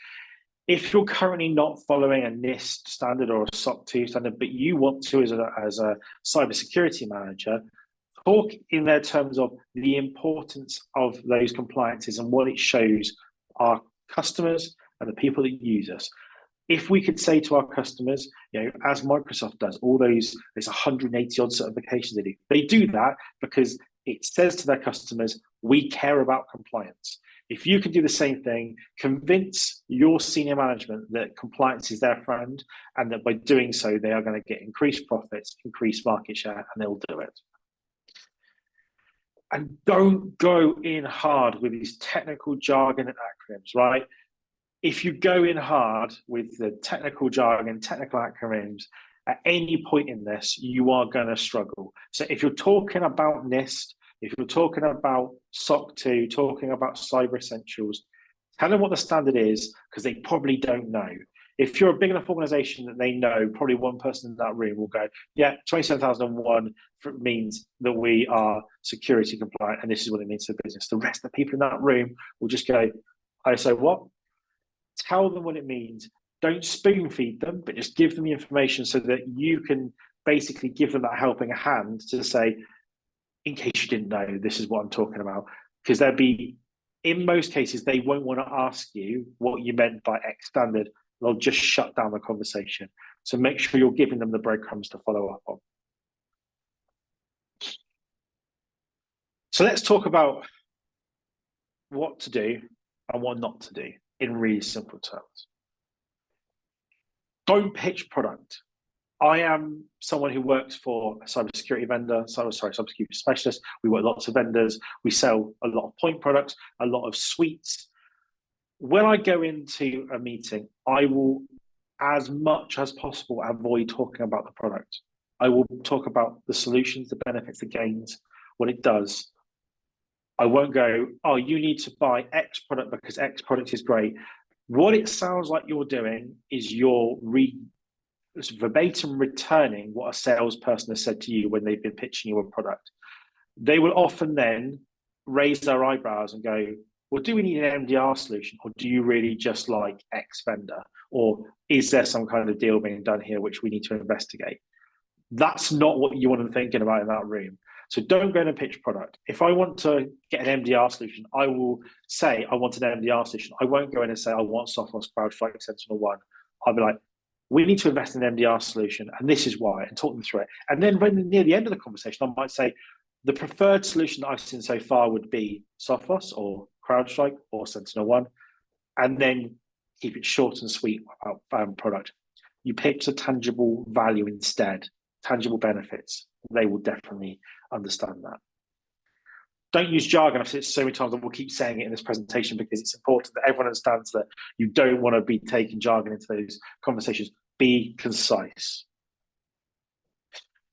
If you're currently not following a NIST standard or a SOC 2 standard, but you want to as a cybersecurity manager, talk in their terms of the importance of those compliances and what it shows our customers and the people that use us. If we could say to our customers, as Microsoft does, all there's 180 odd certifications they do that because it says to their customers, we care about compliance. If you can do the same thing, convince your senior management that compliance is their friend and that by doing so, they are going to get increased profits, increased market share, and they'll do it. And don't go in hard with these technical jargon and acronyms, right? If you go in hard with the technical jargon, technical acronyms, at any point in this, you are going to struggle. So if you're talking about NIST, if you're talking about SOC 2, talking about Cyber Essentials, tell them what the standard is, because they probably don't know. If you're a big enough organization that they know, probably one person in that room will go, yeah, 27001 means that we are security compliant, and this is what it means to the business. The rest of the people in that room will just go, ISO what? Tell them what it means. Don't spoon feed them, but just give them the information so that you can basically give them that helping hand to say, in case you didn't know, this is what I'm talking about. Because there'll be, in most cases, they won't want to ask you what you meant by X standard. They'll just shut down the conversation. So make sure you're giving them the breadcrumbs to follow up on. So let's talk about what to do and what not to do in really simple terms. Don't pitch product. I am someone who works for a cybersecurity vendor, cybersecurity specialist. We work with lots of vendors. We sell a lot of point products, a lot of suites. When I go into a meeting, I will, as much as possible, avoid talking about the product. I will talk about the solutions, the benefits, the gains, what it does. I won't go, oh, you need to buy X product because X product is great. What it sounds like you're doing is you're verbatim returning what a salesperson has said to you when they've been pitching you a product. They will often then raise their eyebrows and go, well, do we need an MDR solution, or do you really just like X vendor? Or is there some kind of deal being done here which we need to investigate? That's not what you want to be thinking about in that room. So don't go in and pitch product. If I want to get an MDR solution, I will say I want an MDR solution. I won't go in and say I want Sophos, CrowdStrike, SentinelOne. I'll be like, we need to invest in an MDR solution, and this is why, and talk them through it. And then when near the end of the conversation, I might say, the preferred solution that I've seen so far would be Sophos or CrowdStrike or SentinelOne, and then keep it short and sweet about product. You pitch a tangible value instead, tangible benefits. They will definitely understand that. Don't use jargon. I've said it so many times, and we'll keep saying it in this presentation because it's important that everyone understands that you don't want to be taking jargon into those conversations. Be concise.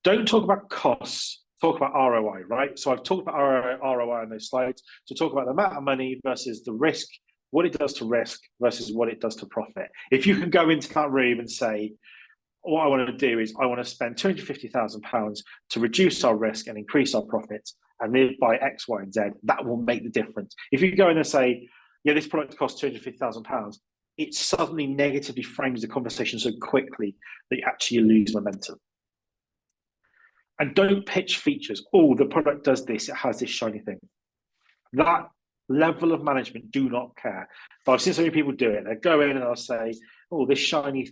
Don't talk about costs. Talk about ROI, right? So I've talked about ROI on those slides. So talk about the amount of money versus the risk, what it does to risk versus what it does to profit. If you can go into that room and say, what I want to do is I want to spend £250,000 to reduce our risk and increase our profits and live by X, Y, and Z, that will make the difference. If you go in and say, yeah, this product costs £250,000, it suddenly negatively frames the conversation so quickly that you actually lose momentum. And don't pitch features. Oh, the product does this, it has this shiny thing. That level of management do not care. But I've seen so many people do it. They go in and they'll say, oh, this shiny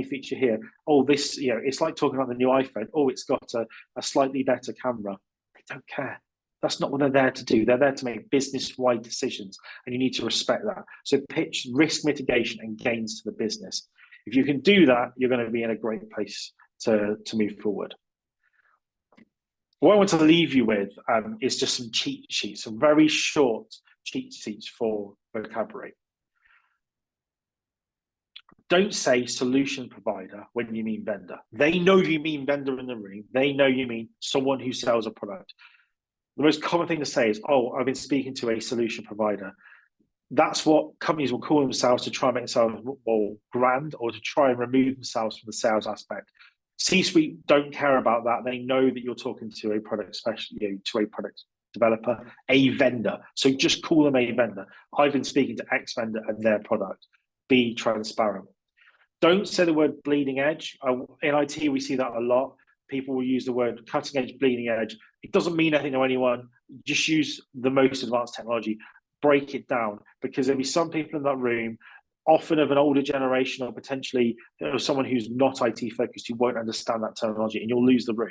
feature here. Oh, this, you know, it's like talking about the new iPhone. Oh, it's got a slightly better camera. They don't care. That's not what they're there to do. They're there to make business-wide decisions, and you need to respect that. So pitch risk mitigation and gains to the business. If you can do that, you're going to be in a great place to move forward. What I want to leave you with is just some cheat sheets, some very short cheat sheets for vocabulary. Don't say solution provider when you mean vendor. They know you mean vendor in the room. They know you mean someone who sells a product. The most common thing to say is, oh, I've been speaking to a solution provider. That's what companies will call themselves to try and make themselves more grand, or to try and remove themselves from the sales aspect. C-suite don't care about that. They know that you're talking to a product specialist, to a product developer, a vendor. So just call them a vendor. I've been speaking to X vendor and their product. Be transparent. Don't say the word bleeding edge. In IT, we see that a lot. People will use the word cutting edge, bleeding edge. It doesn't mean anything to anyone. Just use the most advanced technology. Break it down, because there'll be some people in that room, often of an older generation, or potentially someone who's not IT focused, who won't understand that terminology, and you'll lose the room.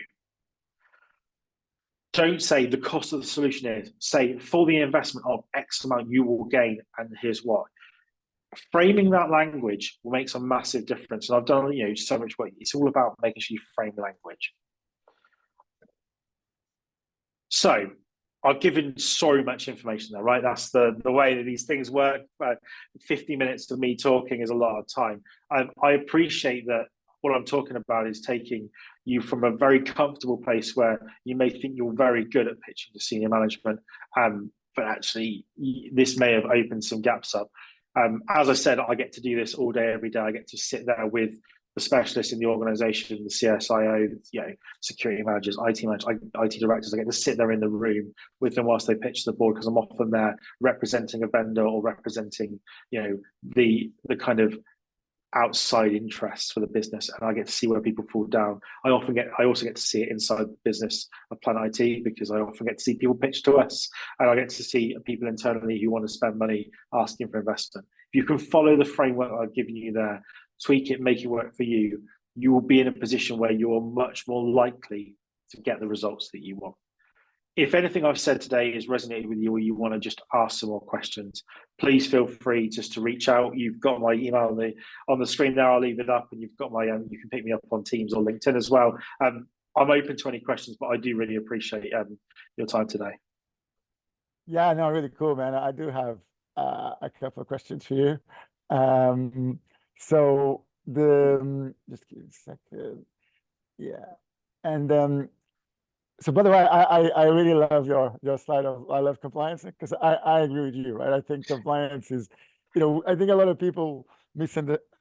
Don't say the cost of the solution is. Say for the investment of X amount you will gain, and here's why. Framing that language will make some massive difference. And I've done so much work. It's all about making sure you frame language. So I've given so much information there, right? That's the way that these things work. 50 minutes of me talking is a lot of time. I appreciate that what I'm talking about is taking you from a very comfortable place where you may think you're very good at pitching to senior management, but actually this may have opened some gaps up. As I said, I get to do this all day, every day. I get to sit there with the specialists in the organization, the CSIO, security managers, IT directors. I get to sit there in the room with them whilst they pitch to the board, because I'm often there representing a vendor or representing, the kind of outside interests for the business, and I get to see where people fall down. I also get to see it inside the business of Planet IT, because I often get to see people pitch to us, and I get to see people internally who want to spend money asking for investment. If you can follow the framework I've given you there, tweak it, make it work for you, you will be in a position where you're much more likely to get the results that you want. If anything I've said today has resonated with you, or you want to just ask some more questions, please feel free just to reach out. You've got my email on the screen there. I'll leave it up, and you've got my you can pick me up on Teams or LinkedIn as well. I'm open to any questions, but I do really appreciate your time today. Yeah, no, really cool, man. I do have a couple of questions for you. So just give me a second. Yeah, and so by the way, I really love your slide of I love compliance, because I agree with you, right? I think compliance is, I think a lot of people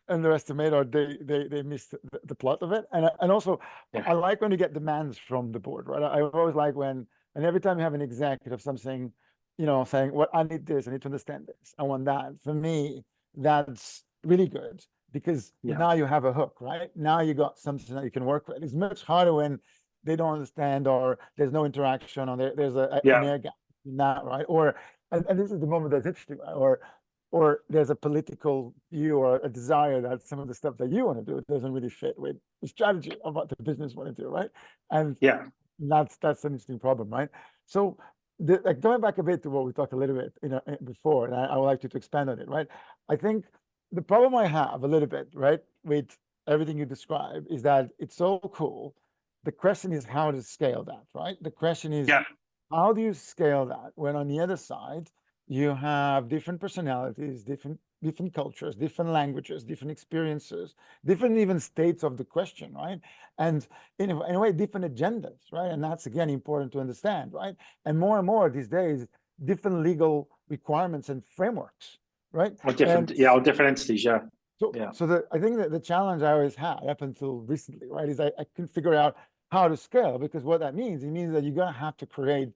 underestimate, or they miss the plot of it. And also, I like when you get demands from the board, right? I always like and every time you have an executive something, saying, well, I need this, I need to understand this, I want that. For me, that's really good, because now you have a hook, right? Now you got something that you can work with. It's much harder when they don't understand, or there's no interaction, or there's an air gap in that, right? And this is the moment that's interesting, right? Or there's a political view or a desire that some of the stuff that you want to do doesn't really fit with the strategy of what the business want to do, right? And that's an interesting problem, right? So going back a bit to what we talked a little bit before, and I would like you to expand on it, right? I think the problem I have a little bit, right, with everything you describe, is that it's so cool. The question is how to scale that, right? The question is, how do you scale that when on the other side you have different personalities, different cultures, different languages, different experiences, different even states of the question, right? And in a way, different agendas, right? And that's, again, important to understand, right? And more these days, different legal requirements and frameworks, right? Or different entities, So I think that the challenge I always had up until recently, right, is I couldn't figure out how to scale, because what that means, it means that you're going to have to create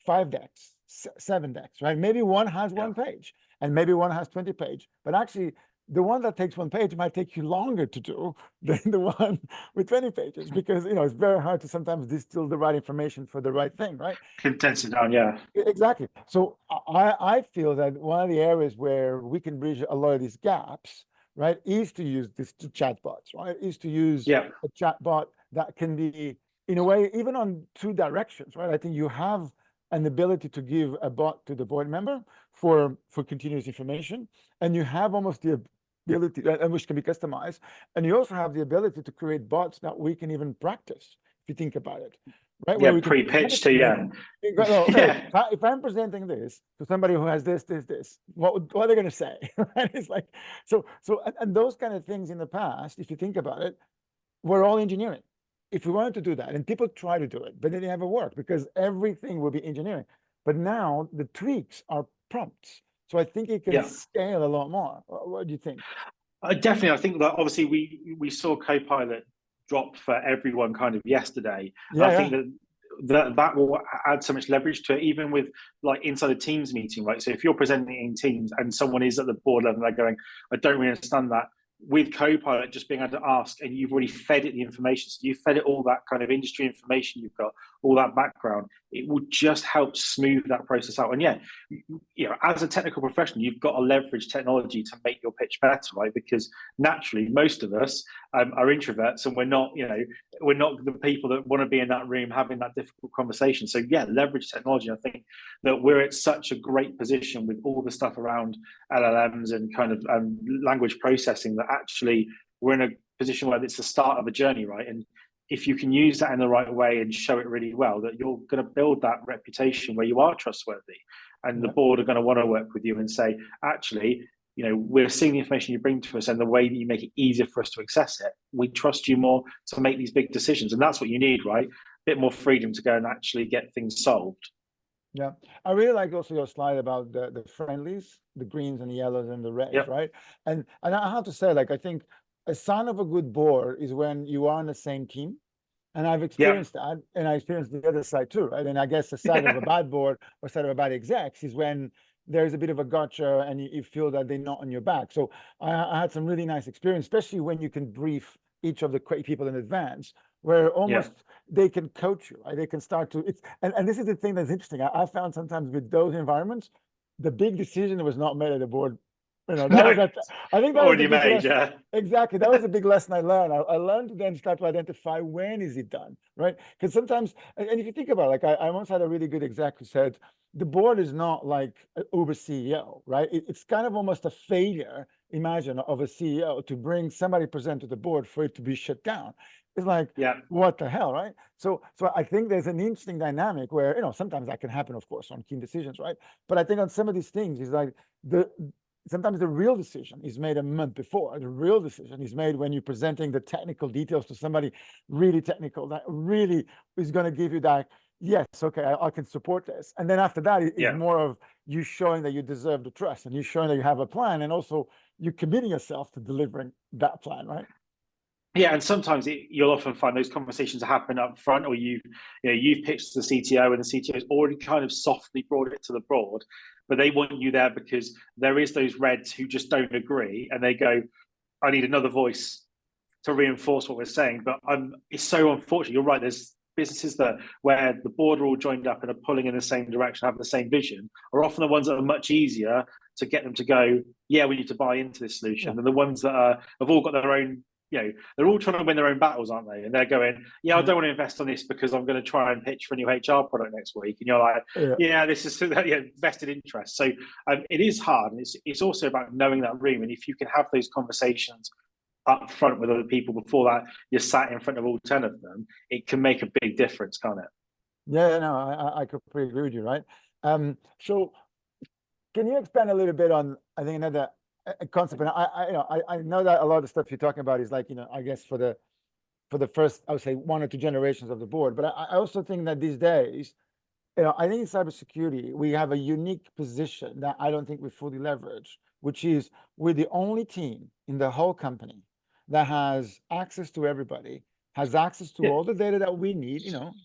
5 decks, 7 decks, right? Maybe one has 1 page, and maybe one has 20 pages, but actually the one that takes 1 page might take you longer to do than the one with 20 pages, because it's very hard to sometimes distill the right information for the right thing, right? Condense it down, Exactly. So I feel that one of the areas where we can bridge a lot of these gaps, right, is to use these chatbots, right? Is to use a chatbot that can be, in a way, even on 2 directions, right? I think you have an ability to give a bot to the board member for continuous information, and you have almost the ability, and which can be customized, and you also have the ability to create bots that we can even practice, if you think about it, right? Where we pre-pitched to If I'm presenting this to somebody who has this, what are they going to say? Right? It's like and those kind of things in the past, if you think about it, were all engineering. If we wanted to do that, and people try to do it, but it never worked, because everything will be engineering. But now the tweaks are prompts, so I think it can scale a lot more. What do you think? Definitely, I think that obviously we saw Copilot drop for everyone kind of yesterday. I think that will add so much leverage to it, even with like inside a Teams meeting, right? So if you're presenting in Teams and someone is at the board level, they're going, I don't really understand that. With Copilot, just being able to ask, and you've already fed it the information, so you've fed it all that kind of industry information, you've got all that background, it will just help smooth that process out. And as a technical professional, you've got to leverage technology to make your pitch better, right? Because naturally, most of us are introverts, and we're not the people that want to be in that room having that difficult conversation. So leverage technology. I think that we're at such a great position with all the stuff around LLMs and kind of language processing, that actually we're in a position where it's the start of a journey, right? And if you can use that in the right way and show it really well, that you're going to build that reputation where you are trustworthy, and the board are going to want to work with you and say, actually, we're seeing the information you bring to us, and the way that you make it easier for us to access it, we trust you more to make these big decisions. And that's what you need, right? A bit more freedom to go and actually get things solved. Yeah, I really like also your slide about the friendlies, the greens and the yellows and the reds, Yep. right? And I have to say, like, I think a sign of a good board is when you are on the same team. And I've Yep. experienced that, and I experienced the other side too, right? And I guess the side of a bad board or side of a bad execs is when there's a bit of a gotcha and you feel that they're not on your back. So I had some really nice experience, especially when you can brief each of the people in advance, where Yeah. almost they can coach you, right? They can start to and this is the thing that's interesting. I found sometimes with those environments, the big decision was not made at the board. That No, was that. I think that was the already big made. lesson. Yeah. Exactly. That was a big lesson I learned. I learned to then start to identify when is it done, right? Because sometimes, and if you think about it, like I once had a really good exec who said, the board is not like an Uber CEO, right? It's kind of almost a failure, imagine, of a CEO to bring somebody present to the board for it to be shut down. It's like, Yeah. what the hell, right? So I think there's an interesting dynamic where, sometimes that can happen, of course, on key decisions, right? But I think on some of these things, it's like the sometimes the real decision is made a month before. The real decision is made when you're presenting the technical details to somebody really technical that really is going to give you that, yes, okay, I can support this. And then after that, it's Yeah. more of you showing that you deserve the trust and you showing that you have a plan, and also you committing yourself to delivering that plan, right? Yeah, and sometimes you'll often find those conversations happen up front, or you've pitched to the CTO, and the CTO's already kind of softly brought it to the board, but they want you there because there is those reds who just don't agree, and they go, "I need another voice to reinforce what we're saying." But it's so unfortunate. You're right. There's businesses that where the board are all joined up and are pulling in the same direction, have the same vision, are often the ones that are much easier to get them to go, "Yeah, we need to buy into this solution," Yeah. than the ones that have all got their own. They're all trying to win their own battles, aren't they? And they're going, "Yeah, I don't want to invest on this because I'm going to try and pitch for a new HR product next week." And you're like, Yeah. "Yeah, this is vested interest." So it is hard, and it's also about knowing that room. And if you can have those conversations up front with other people before that you're sat in front of all 10 of them, it can make a big difference, can't it? Yeah, no, I completely agree with you, right? So can you expand a little bit on, I think, another concept? And I know that a lot of the stuff you're talking about is like, I guess for the first, I would say, one or two generations of the board. But I also think that these days, I think in cybersecurity, we have a unique position that I don't think we fully leverage, which is we're the only team in the whole company that has access to everybody, has access to Yeah. all the data that we need,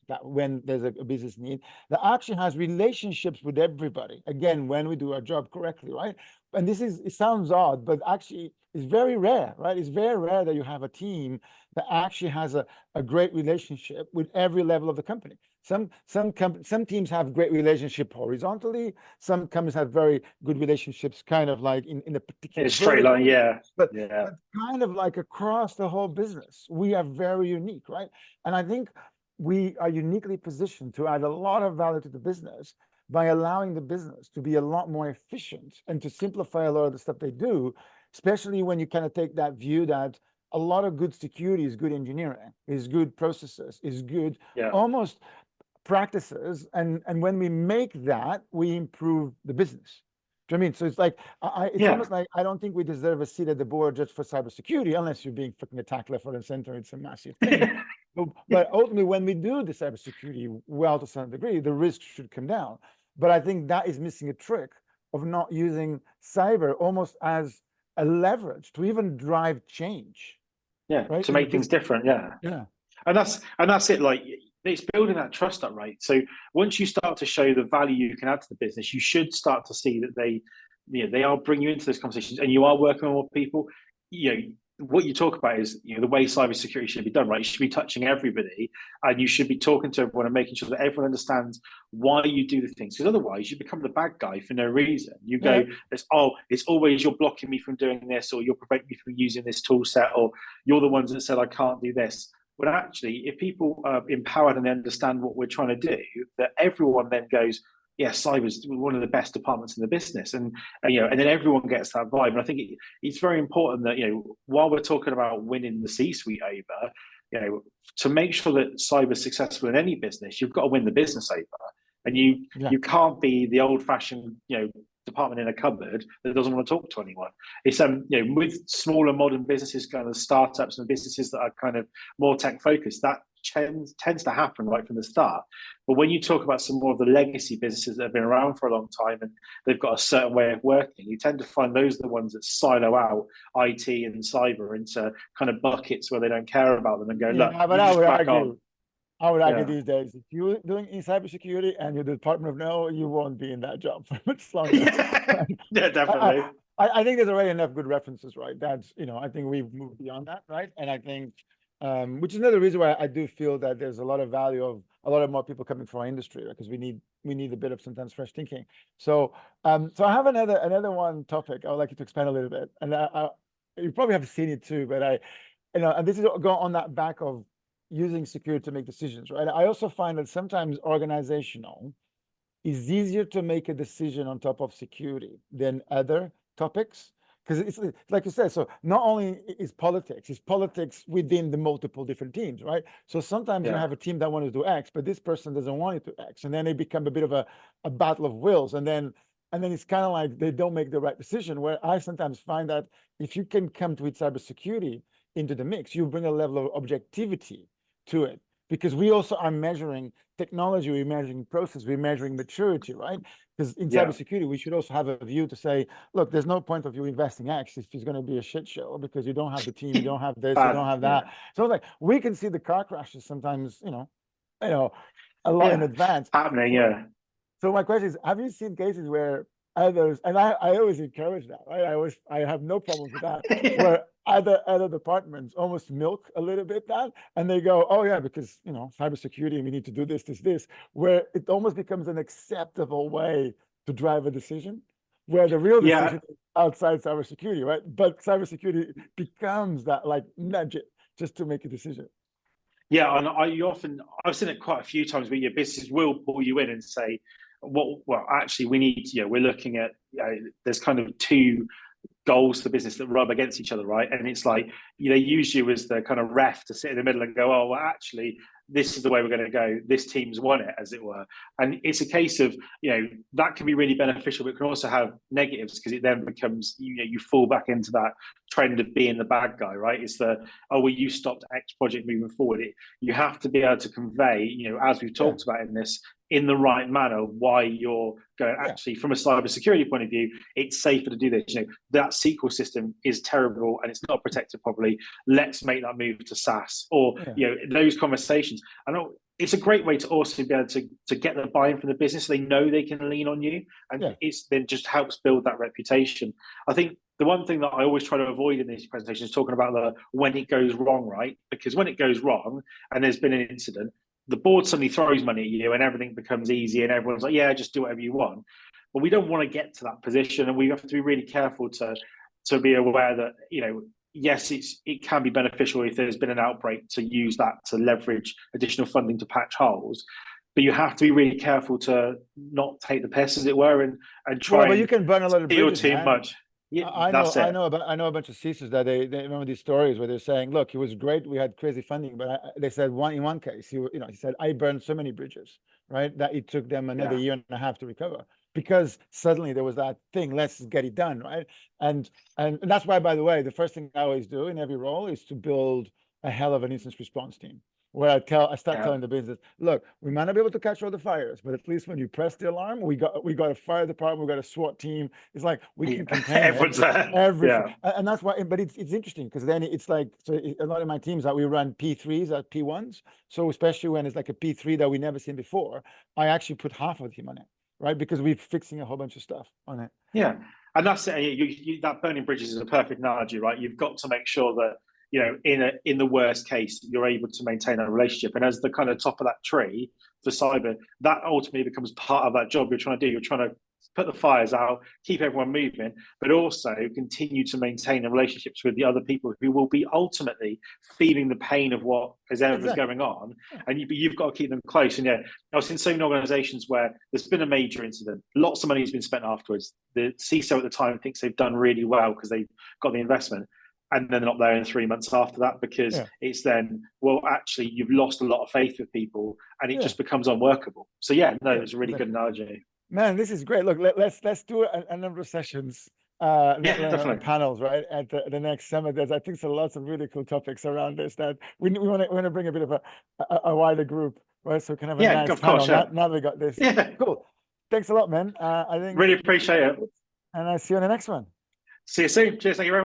that when there's a business need, that actually has relationships with everybody. Again, when we do our job correctly, right? And it sounds odd, but actually it's very rare, right? It's very rare that you have a team that actually has a great relationship with every level of the company. Some teams have great relationship horizontally. Some companies have very good relationships, kind of like in a In particular a straight line, vertical, yeah. but Yeah. kind of like across the whole business. We are very unique, right? And I think we are uniquely positioned to add a lot of value to the business by allowing the business to be a lot more efficient and to simplify a lot of the stuff they do, especially when you kind of take that view that a lot of good security is good engineering, is good processes, is good Yeah. almost practices, and when we make that, we improve the business. Do you know what I mean? So it's like it's Yeah. almost like I don't think we deserve a seat at the board just for cybersecurity, unless you're being freaking attacked left, right, and center. It's a massive thing. But ultimately, when we do the cybersecurity well to some degree, the risk should come down. But I think that is missing a trick of not using cyber almost as a leverage to even drive change, Yeah. right? To make things different. Yeah. Yeah, And that's it. Like, it's building that trust up, right? So once you start to show the value you can add to the business, you should start to see that they are bringing you into those conversations, and you are working with more people. What you talk about is the way cybersecurity should be done, right? You should be touching everybody, and you should be talking to everyone and making sure that everyone understands why you do the things. Because otherwise, you become the bad guy for no reason. You yeah, go, it's always you're blocking me from doing this, or you're preventing me from using this tool set, or you're the ones that said I can't do this. But actually, if people are empowered and they understand what we're trying to do, that everyone then goes, yeah, cyber's one of the best departments in the business, and then everyone gets that vibe. And I think it's very important that while we're talking about winning the C-suite over, to make sure that cyber's successful in any business, you've got to win the business over, and you yeah, you can't be the old-fashioned department in a cupboard that doesn't want to talk to anyone. It's with smaller modern businesses, kind of startups and businesses that are kind of more tech focused, that tends to happen right from the start. But when you talk about some more of the legacy businesses that have been around for a long time and they've got a certain way of working, you tend to find those are the ones that silo out IT and cyber into kind of buckets where they don't care about them and go, look, Yeah, but you I just would crack argue, on. I would argue Yeah. these days, if you're doing in cybersecurity and you're the Department of No, you won't be in that job for much longer. Yeah, yeah, I, definitely. I think there's already enough good references, right? That's, I think we've moved beyond that, right? And I think, which is another reason why I do feel that there's a lot of value of a lot of more people coming from our industry, right? Because we need a bit of sometimes fresh thinking. So, so I have another one topic I would like you to expand a little bit, and you probably have seen it too, but and this is go on that back of using security to make decisions, right? I also find that sometimes organizational is easier to make a decision on top of security than other topics. Because it's like you said, so not only is politics, it's politics within the multiple different teams, right? So sometimes you Yeah. have a team that wants to do X, but this person doesn't want it to X. And then it become a bit of a battle of wills. And then it's kind of like they don't make the right decision. Where I sometimes find that if you can come to it cybersecurity into the mix, you bring a level of objectivity to it. Because we also are measuring technology, we're measuring process, we're measuring maturity, right? Because in Yeah. cybersecurity, we should also have a view to say, look, there's no point of you investing X if it's going to be a shit show because you don't have the team, you don't have this, you don't have Yeah. that. So like we can see the car crashes sometimes, a lot in Yeah. advance. Happening. So, Yeah. so my question is, have you seen cases where others, and I always encourage that, right? I have no problems with that, where other departments almost milk a little bit that, and they go, oh yeah, because cybersecurity, we need to do this, where it almost becomes an acceptable way to drive a decision, where the real Yeah. decision is outside cybersecurity, right? But cybersecurity becomes that like nudge it just to make a decision. Yeah, and I've seen it quite a few times where your business will pull you in and say, well, actually, we need to, we're looking at, there's kind of two goals for the business that rub against each other, right? And it's like they use you as the kind of ref to sit in the middle and go, oh, well, actually, this is the way we're going to go. This team's won it, as it were. And it's a case of, that can be really beneficial, but it can also have negatives because it then becomes, you fall back into that trend of being the bad guy, right? It's well, you stopped X project moving forward. You have to be able to convey, as we've talked about in this, in the right manner, why you're going, actually, from a cybersecurity point of view, it's safer to do this. That SQL system is terrible and it's not protected properly. Let's make that move to SaaS, or those conversations. I know it's a great way to also be able to get the buy-in from the business. So they know they can lean on you, and it's then just helps build that reputation. I think the one thing that I always try to avoid in these presentations is talking about when it goes wrong, right? Because when it goes wrong and there's been an incident, the board suddenly throws money at you and everything becomes easy and everyone's like, yeah, just do whatever you want. But we don't want to get to that position, and we have to be really careful to be aware that, yes, it can be beneficial if there's been an outbreak to use that to leverage additional funding to patch holes. But you have to be really careful to not take the piss, as it were, and try But you and can burn a lot of steal bridges, too man. much. Yeah, I know, that's it. I know a bunch of CISOs that they remember these stories where they're saying, "Look, it was great, we had crazy funding," but they said in one case, he said, "I burned so many bridges, right, that it took them another year and a half to recover because suddenly there was that thing, let's get it done, right?" And that's why, by the way, the first thing I always do in every role is to build a hell of an incident response team, where I start telling the business, look, we might not be able to catch all the fires, but at least when you press the alarm, we got a fire department, we got a SWAT team. It's like we can contain Everyone's there. everything, Yeah. and that's why. But it's interesting because then it's like, so a lot of my teams that we run P3s at P1s. So especially when it's like a P3 that we never seen before, I actually put half of the team on it, right? Because we're fixing a whole bunch of stuff on it. Yeah, and that's it. That burning bridges is a perfect analogy, right? You've got to make sure that in the worst case, you're able to maintain a relationship. And as the kind of top of that tree for cyber, that ultimately becomes part of that job you're trying to do. You're trying to put the fires out, keep everyone moving, but also continue to maintain the relationships with the other people who will be ultimately feeling the pain of what is ever going on. And you've got to keep them close. And I've seen so many organizations where there's been a major incident, lots of money has been spent afterwards. The CISO at the time thinks they've done really well because they've got the investment. And then they're not there in 3 months after that because it's then, well, actually, you've lost a lot of faith with people and it just becomes unworkable. So, it's a really good analogy. Man, this is great. Look, let's do a number of sessions, Yeah, definitely. panels, right, at the next summit. I think there's lots of really cool topics around this that we want to bring a bit of a wider group, right? So we can have a Yeah, nice of panel. course. Yeah. Now we got this. Yeah. Cool. Thanks a lot, man. I think, Really appreciate it. and I'll see you on the next one. See you soon. Cheers. Thank you very much.